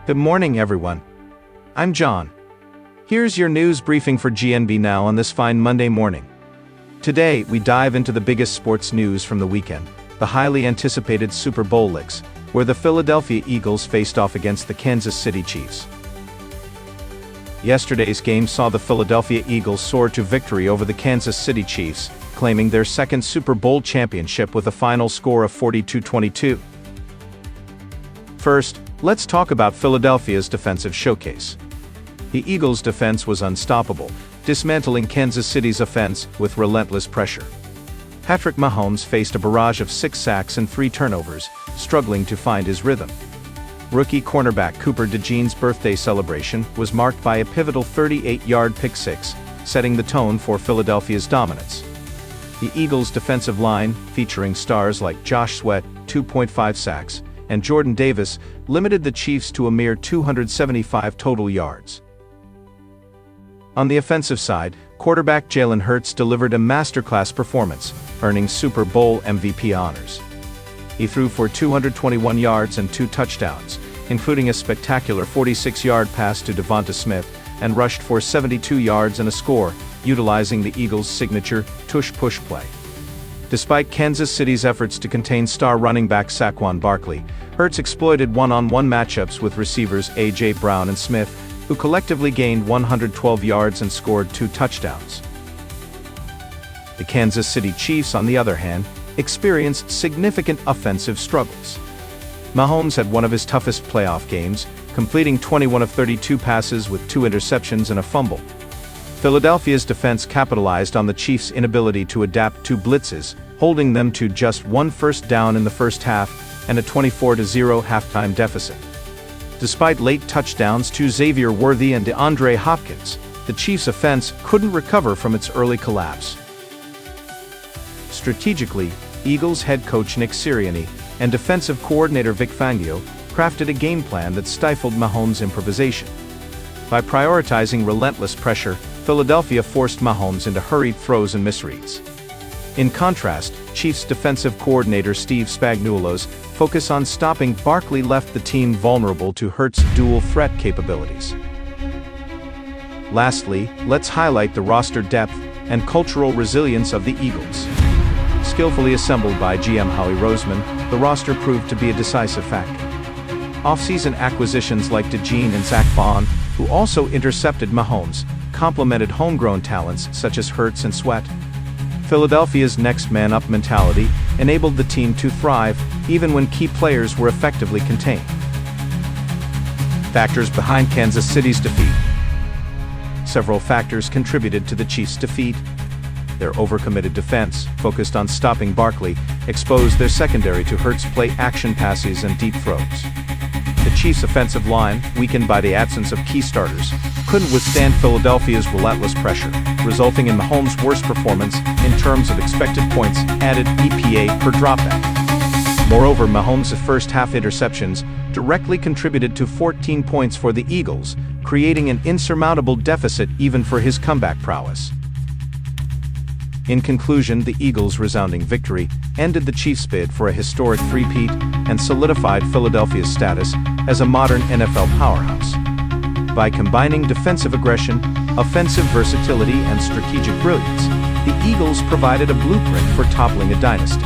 Good morning, everyone. I'm John. Here's your news briefing for gnbnow on this fine Monday morning. Today, we dive into the biggest sports news from the weekend, the highly anticipated Super Bowl LIX, where the Philadelphia Eagles faced off against the Kansas City Chiefs. Yesterday's game saw the Philadelphia Eagles soar to victory over the Kansas City Chiefs, claiming their second Super Bowl championship with a final score of 42-22. First, let's talk about Philadelphia's defensive showcase. The Eagles' defense was unstoppable, dismantling Kansas City's offense with relentless pressure. Patrick Mahomes faced a barrage of 6 sacks and 3 turnovers, struggling to find his rhythm. Rookie cornerback Cooper DeJean's birthday celebration was marked by a pivotal 38-yard pick six, setting the tone for Philadelphia's dominance. The Eagles' defensive line, featuring stars like Josh Sweat, 2.5 sacks, and Jordan Davis, limited the Chiefs to a mere 275 total yards. On the offensive side, quarterback Jalen Hurts delivered a masterclass performance, earning Super Bowl MVP honors. He threw for 221 yards and 2 touchdowns, including a spectacular 46-yard pass to Devonta Smith, and rushed for 72 yards and a score, utilizing the Eagles' signature tush-push play. Despite Kansas City's efforts to contain star running back Saquon Barkley, Hurts exploited one-on-one matchups with receivers A.J. Brown and Smith, who collectively gained 112 yards and scored 2 touchdowns. The Kansas City Chiefs, on the other hand, experienced significant offensive struggles. Mahomes had one of his toughest playoff games, completing 21 of 32 passes with 2 interceptions and a fumble. Philadelphia's defense capitalized on the Chiefs' inability to adapt to blitzes, holding them to just 1 first down in the first half and a 24-0 halftime deficit. Despite late touchdowns to Xavier Worthy and DeAndre Hopkins, the Chiefs' offense couldn't recover from its early collapse. Strategically, Eagles head coach Nick Sirianni and defensive coordinator Vic Fangio crafted a game plan that stifled Mahomes' improvisation. By prioritizing relentless pressure, Philadelphia forced Mahomes into hurried throws and misreads. In contrast, Chiefs defensive coordinator Steve Spagnuolo's focus on stopping Barkley left the team vulnerable to Hurts' dual threat capabilities. Lastly, let's highlight the roster depth and cultural resilience of the Eagles. Skillfully assembled by GM Howie Roseman, the roster proved to be a decisive factor. Off-season acquisitions like DeJean and Zach Bond, who also intercepted Mahomes, complemented homegrown talents such as Hurts and Sweat. Philadelphia's next-man-up mentality enabled the team to thrive, even when key players were effectively contained. Factors behind Kansas City's defeat. Several factors contributed to the Chiefs' defeat. Their overcommitted defense, focused on stopping Barkley, exposed their secondary to Hurts' play-action passes and deep throws. The Chiefs' offensive line, weakened by the absence of key starters, couldn't withstand Philadelphia's relentless pressure, resulting in Mahomes' worst performance in terms of expected points added EPA per dropback. Moreover, Mahomes' first-half interceptions directly contributed to 14 points for the Eagles, creating an insurmountable deficit even for his comeback prowess. In conclusion, the Eagles' resounding victory ended the Chiefs' bid for a historic three-peat and solidified Philadelphia's status as a modern NFL powerhouse. By combining defensive aggression, offensive versatility, and strategic brilliance, the Eagles provided a blueprint for toppling a dynasty.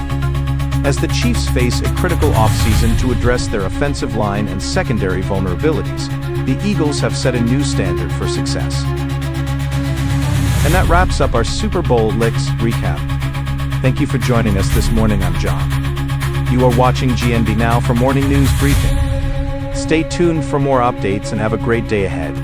As the Chiefs face a critical offseason to address their offensive line and secondary vulnerabilities, the Eagles have set a new standard for success. And that wraps up our Super Bowl LIX recap. Thank you for joining us this morning. I'm John. You are watching gnbnow for morning news briefing. Stay tuned for more updates and have a great day ahead.